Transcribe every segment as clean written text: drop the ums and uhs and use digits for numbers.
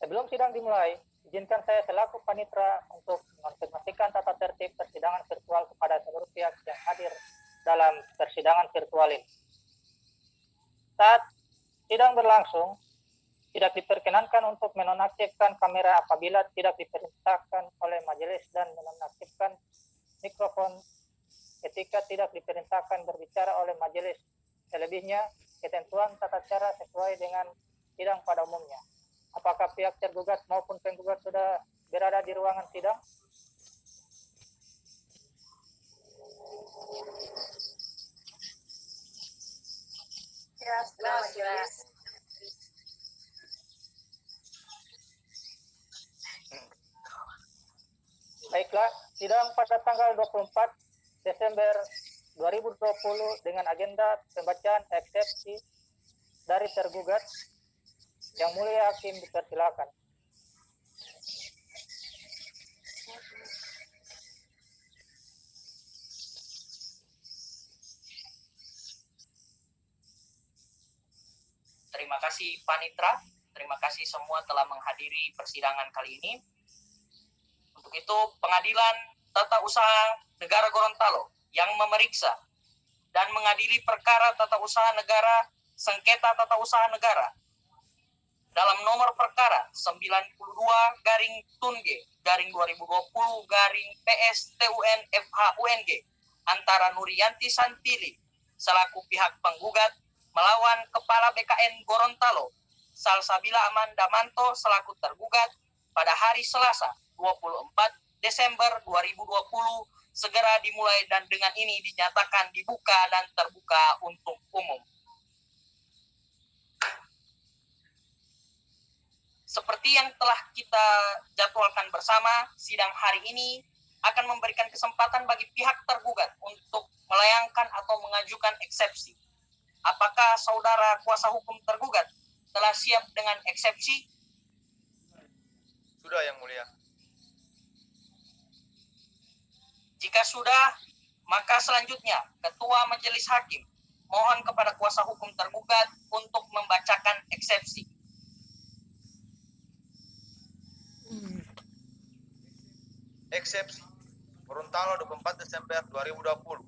Sebelum sidang dimulai, izinkan saya selaku panitera untuk mengonfirmasikan tata tertib persidangan virtual kepada seluruh pihak yang hadir dalam persidangan virtual ini. Saat sidang berlangsung, tidak diperkenankan untuk menonaktifkan kamera apabila tidak diperintahkan oleh majelis dan menonaktifkan mikrofon ketika tidak diperintahkan berbicara oleh majelis. Selebihnya, ketentuan tata cara sesuai dengan sidang pada umumnya. Apakah pihak tergugat maupun penggugat sudah berada di ruangan sidang? Jelas. Baiklah, sidang pada tanggal 24 Desember 2020 dengan agenda pembacaan eksepsi dari tergugat. Yang Mulia Hakim dipersilakan. Terima kasih Panitra, terima kasih semua telah menghadiri persidangan kali ini. Untuk itu, Pengadilan Tata Usaha Negara Gorontalo yang memeriksa dan mengadili perkara tata usaha negara sengketa tata usaha negara dalam nomor perkara 92-Tunge-2020-PS-TUN-FH-UNG antara Nurianti Santili selaku pihak penggugat melawan Kepala BKN Gorontalo Salsabila Amanda Manto selaku tergugat pada hari Selasa 24 Desember 2020 segera dimulai dan dengan ini dinyatakan dibuka dan terbuka untuk umum. Seperti yang telah kita jadwalkan bersama, sidang hari ini akan memberikan kesempatan bagi pihak tergugat untuk melayangkan atau mengajukan eksepsi. Apakah saudara kuasa hukum tergugat telah siap dengan eksepsi? Sudah, Yang Mulia. Jika sudah, maka selanjutnya Ketua Majelis Hakim mohon kepada kuasa hukum tergugat untuk membacakan eksepsi. Eksepsi Gorontalo 24 Desember 2020.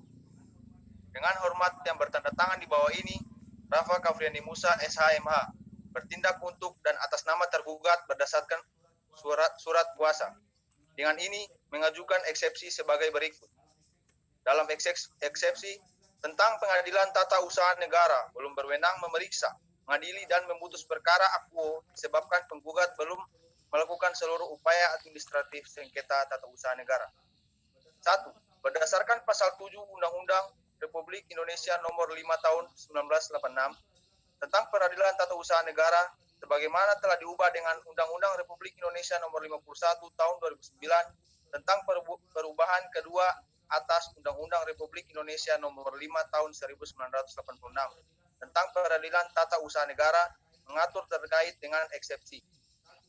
Dengan hormat yang bertanda tangan di bawah ini, Rafa Kafriani Musa SHMH bertindak untuk dan atas nama tergugat berdasarkan surat kuasa. Dengan ini mengajukan eksepsi sebagai berikut. Dalam eksepsi tentang Pengadilan Tata Usaha Negara belum berwenang memeriksa, mengadili dan memutus perkara akuo disebabkan penggugat belum melakukan seluruh upaya administratif sengketa tata usaha negara. 1. Berdasarkan pasal 7 Undang-Undang Republik Indonesia nomor 5 tahun 1986 tentang Peradilan Tata Usaha Negara sebagaimana telah diubah dengan Undang-Undang Republik Indonesia nomor 51 tahun 2009 tentang perubahan kedua atas Undang-Undang Republik Indonesia nomor 5 tahun 1986 tentang Peradilan Tata Usaha Negara mengatur terkait dengan eksepsi,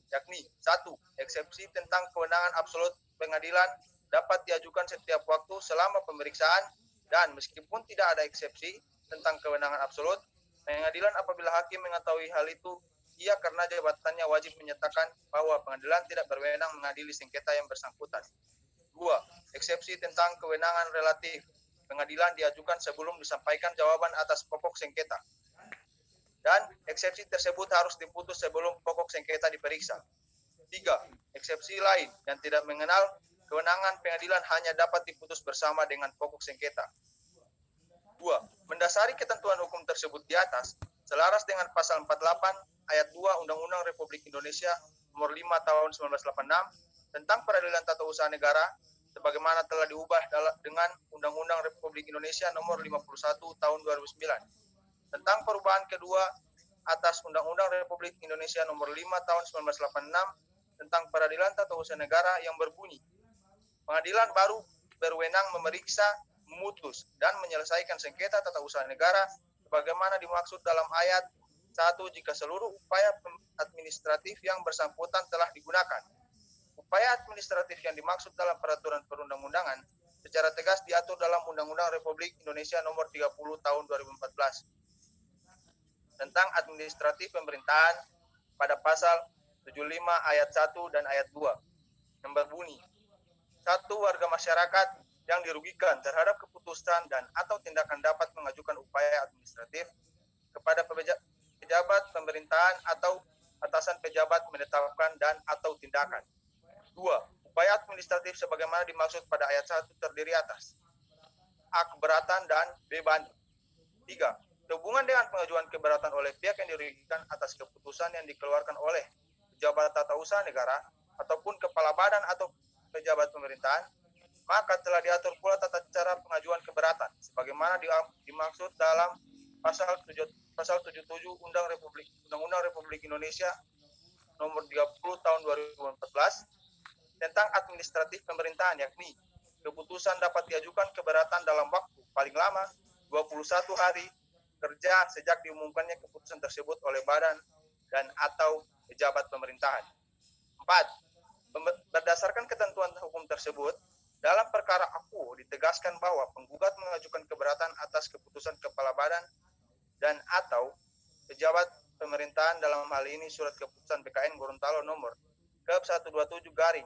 yakni 1. Eksepsi tentang kewenangan absolut pengadilan dapat diajukan setiap waktu selama pemeriksaan dan meskipun tidak ada eksepsi tentang kewenangan absolut, pengadilan apabila hakim mengetahui hal itu, ia karena jabatannya wajib menyatakan bahwa pengadilan tidak berwenang mengadili sengketa yang bersangkutan. 2. Eksepsi tentang kewenangan relatif pengadilan diajukan sebelum disampaikan jawaban atas pokok sengketa. Dan eksepsi tersebut harus diputus sebelum pokok sengketa diperiksa. 3. Eksepsi lain yang tidak mengenal kewenangan pengadilan hanya dapat diputus bersama dengan pokok sengketa. 2. Mendasari ketentuan hukum tersebut di atas, selaras dengan pasal 48 ayat 2 Undang-Undang Republik Indonesia nomor 5 tahun 1986 tentang Peradilan Tata Usaha Negara sebagaimana telah diubah dengan Undang-Undang Republik Indonesia nomor 51 tahun 2009 tentang perubahan kedua atas Undang-Undang Republik Indonesia nomor 5 tahun 1986 tentang Peradilan Tata Usaha Negara yang berbunyi, pengadilan baru berwenang memeriksa, memutus, dan menyelesaikan sengketa tata usaha negara sebagaimana dimaksud dalam ayat 1 jika seluruh upaya administratif yang bersangkutan telah digunakan. Upaya administratif yang dimaksud dalam peraturan perundang-undangan secara tegas diatur dalam Undang-Undang Republik Indonesia nomor 30 tahun 2014 tentang administratif pemerintahan pada pasal 75 ayat 1 dan ayat 2 yang berbunyi, satu warga masyarakat yang dirugikan terhadap keputusan dan atau tindakan dapat mengajukan upaya administratif kepada pejabat pemerintahan atau atasan pejabat menetapkan dan atau tindakan. 2. Upaya administratif sebagaimana dimaksud pada ayat 1 terdiri atas A. Keberatan dan B. Banding. 3. Sehubungan dengan pengajuan keberatan oleh pihak yang dirugikan atas keputusan yang dikeluarkan oleh pejabat tata usaha negara ataupun kepala badan atau pejabat pemerintahan, maka telah diatur pula tata cara pengajuan keberatan sebagaimana dimaksud dalam pasal 77 Undang-Undang Republik Indonesia nomor 30 tahun 2014 tentang administratif pemerintahan, yakni keputusan dapat diajukan keberatan dalam waktu paling lama 21 hari kerja sejak diumumkannya keputusan tersebut oleh badan dan atau pejabat pemerintahan. 4. Berdasarkan ketentuan hukum tersebut, dalam perkara aku ditegaskan bahwa penggugat mengajukan keberatan atas keputusan kepala badan dan atau pejabat pemerintahan, dalam hal ini surat keputusan BKN Gorontalo nomor ke 127 garing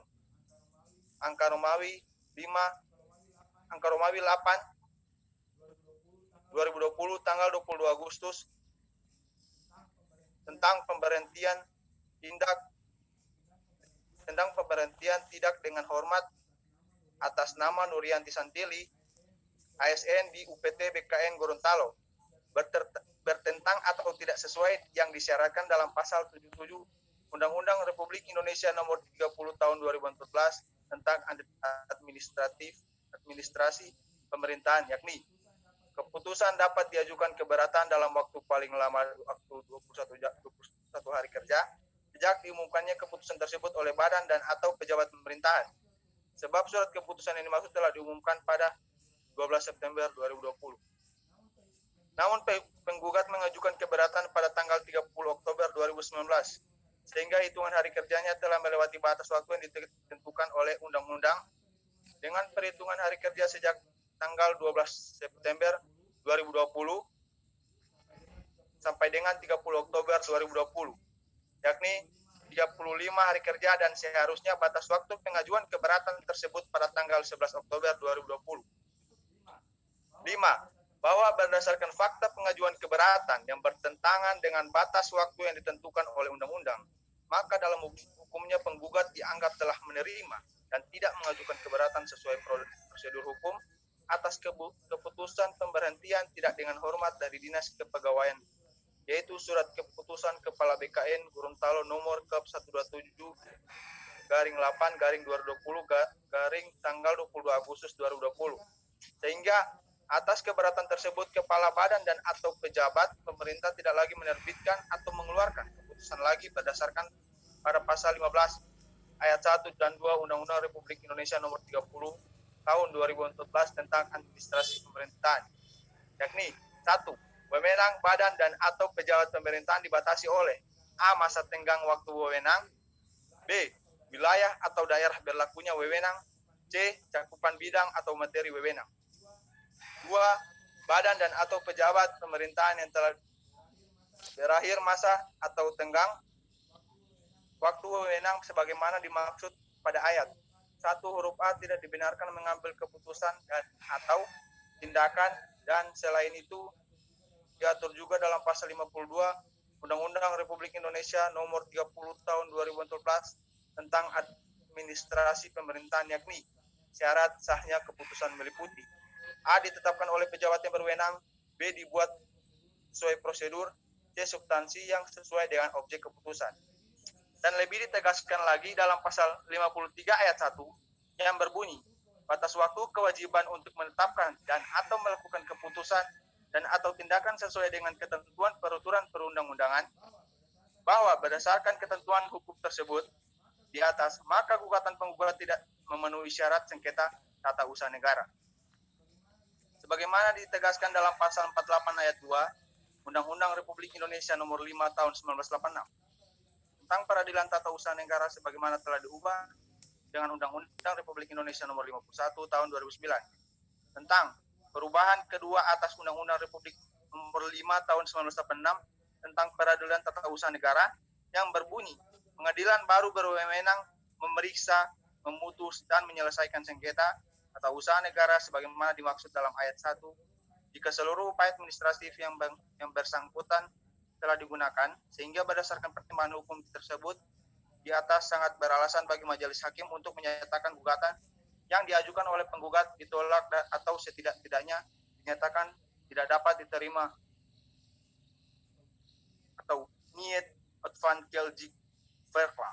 angka Romawi 8 2020 tanggal 22 Agustus tentang pemberhentian tidak dengan hormat atas nama Nurianti Santili, ASN di UPT BKN Gorontalo, bertentang atau tidak sesuai yang disyaratkan dalam pasal 77 Undang-Undang Republik Indonesia nomor 30 tahun 2014 tentang administrasi pemerintahan, yakni keputusan dapat diajukan keberatan dalam waktu paling lama waktu 21 hari kerja sejak diumumkannya keputusan tersebut oleh badan dan atau pejabat pemerintahan. Sebab surat keputusan yang dimaksud telah diumumkan pada 12 September 2020. Namun penggugat mengajukan keberatan pada tanggal 30 Oktober 2019, sehingga hitungan hari kerjanya telah melewati batas waktu yang ditentukan oleh undang-undang dengan perhitungan hari kerja sejak tanggal 12 September 2020 sampai dengan 30 Oktober 2020, yakni 35 hari kerja, dan seharusnya batas waktu pengajuan keberatan tersebut pada tanggal 11 Oktober 2020. 5. Bahwa berdasarkan fakta pengajuan keberatan yang bertentangan dengan batas waktu yang ditentukan oleh undang-undang, maka dalam hukumnya penggugat dianggap telah menerima dan tidak mengajukan keberatan sesuai prosedur hukum atas keputusan pemberhentian tidak dengan hormat dari Dinas Kepegawaian, yaitu surat keputusan Kepala BKN Gorontalo nomor ke 127 garing 8 garing 2020 garing tanggal 22 Agustus 2020. Sehingga atas keberatan tersebut Kepala Badan dan atau pejabat pemerintah tidak lagi menerbitkan atau mengeluarkan keputusan lagi berdasarkan pada pasal 15 ayat 1 dan 2 Undang-Undang Republik Indonesia nomor 30 tahun 2014 tentang administrasi pemerintahan, yakni 1. Wewenang badan dan atau pejabat pemerintahan dibatasi oleh A. Masa tenggang waktu wewenang, B. Wilayah atau daerah berlakunya wewenang, C. Cakupan bidang atau materi wewenang. 2. Badan dan atau pejabat pemerintahan yang telah berakhir masa atau tenggang waktu wewenang sebagaimana dimaksud pada ayat 1 huruf A tidak dibenarkan mengambil keputusan dan atau tindakan, dan selain itu diatur juga dalam pasal 52 Undang-Undang Republik Indonesia nomor 30 tahun 2014 tentang administrasi pemerintahan, yakni syarat sahnya keputusan meliputi A. Ditetapkan oleh pejabat yang berwenang, B. Dibuat sesuai prosedur, C. Substansi yang sesuai dengan objek keputusan. Dan lebih ditegaskan lagi dalam pasal 53 ayat 1 yang berbunyi, batas waktu kewajiban untuk menetapkan dan atau melakukan keputusan dan atau tindakan sesuai dengan ketentuan peraturan perundang-undangan, bahwa berdasarkan ketentuan hukum tersebut di atas, maka gugatan penggugat tidak memenuhi syarat sengketa tata usaha negara. Sebagaimana ditegaskan dalam pasal 48 ayat 2 Undang-Undang Republik Indonesia nomor 5 tahun 1986 tentang peradilan tata usaha negara sebagaimana telah diubah dengan Undang-Undang Republik Indonesia nomor 51 tahun 2009 tentang perubahan kedua atas Undang-Undang Republik nomor 5 tahun 1986 tentang peradilan tata usaha negara yang berbunyi, pengadilan baru berwenang memeriksa, memutus, dan menyelesaikan sengketa atau usaha negara sebagaimana dimaksud dalam ayat 1 jika seluruh upaya administratif yang bersangkutan telah digunakan, sehingga berdasarkan pertimbangan hukum tersebut di atas sangat beralasan bagi majelis hakim untuk menyatakan gugatan yang diajukan oleh penggugat ditolak atau setidak-tidaknya dinyatakan tidak dapat diterima atau niet advantage verkla.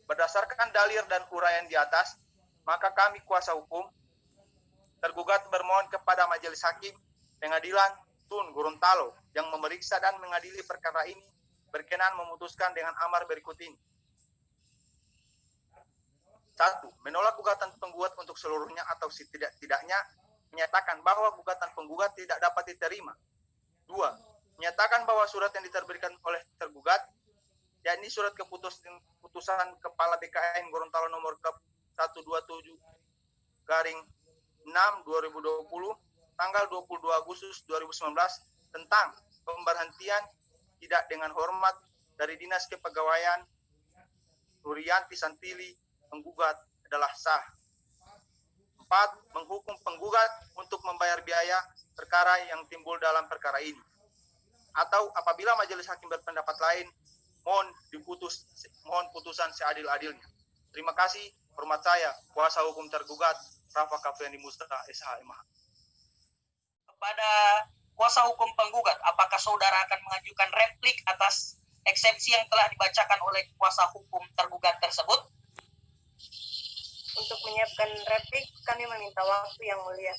Berdasarkan dalil dan uraian di atas, maka kami kuasa hukum tergugat bermohon kepada majelis hakim pengadilan Tun Gorontalo yang memeriksa dan mengadili perkara ini berkenan memutuskan dengan amar berikut ini. 1. Menolak gugatan penggugat untuk seluruhnya atau setidak-tidaknya menyatakan bahwa gugatan penggugat tidak dapat diterima. 2. Menyatakan bahwa surat yang diterbitkan oleh tergugat, yakni surat keputusan Kepala BKN Gorontalo nomor 127/6/2020 tanggal 22 Agustus 2019 tentang pemberhentian tidak dengan hormat dari Dinas Kepegawaian Nurianti Santili penggugat adalah sah. 4. Menghukum penggugat untuk membayar biaya perkara yang timbul dalam perkara ini. Atau apabila majelis hakim berpendapat lain, mohon putusan seadil-adilnya. Terima kasih. Hormat saya, kuasa hukum tergugat Rafa Kafriani Musa SHMH. Kepada kuasa hukum penggugat, apakah saudara akan mengajukan replik atas eksepsi yang telah dibacakan oleh kuasa hukum tergugat tersebut? Untuk menyiapkan replik, kami meminta waktu yang mulia.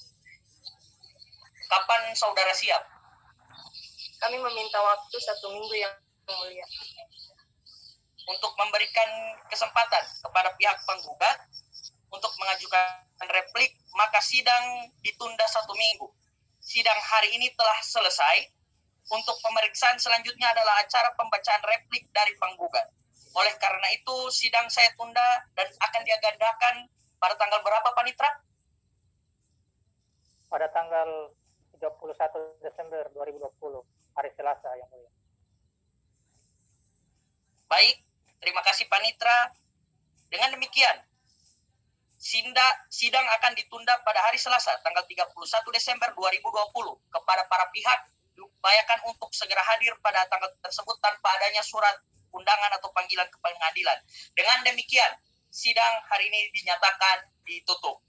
Kapan saudara siap? Kami meminta waktu 1 minggu yang mulia. Untuk memberikan kesempatan kepada pihak penggugat untuk mengajukan replik, maka sidang ditunda 1 minggu. Sidang hari ini telah selesai. Untuk pemeriksaan selanjutnya adalah acara pembacaan replik dari penggugat. Oleh karena itu, sidang saya tunda dan akan diagendakan pada tanggal berapa, Panitra? Pada tanggal 31 Desember 2020, hari Selasa yang mulia. Baik, terima kasih Panitra. Dengan demikian, sidang akan ditunda pada hari Selasa, tanggal 31 Desember 2020. Kepada para pihak, diupayakan untuk segera hadir pada tanggal tersebut tanpa adanya surat undangan atau panggilan ke pengadilan. Dengan demikian, sidang hari ini dinyatakan ditutup.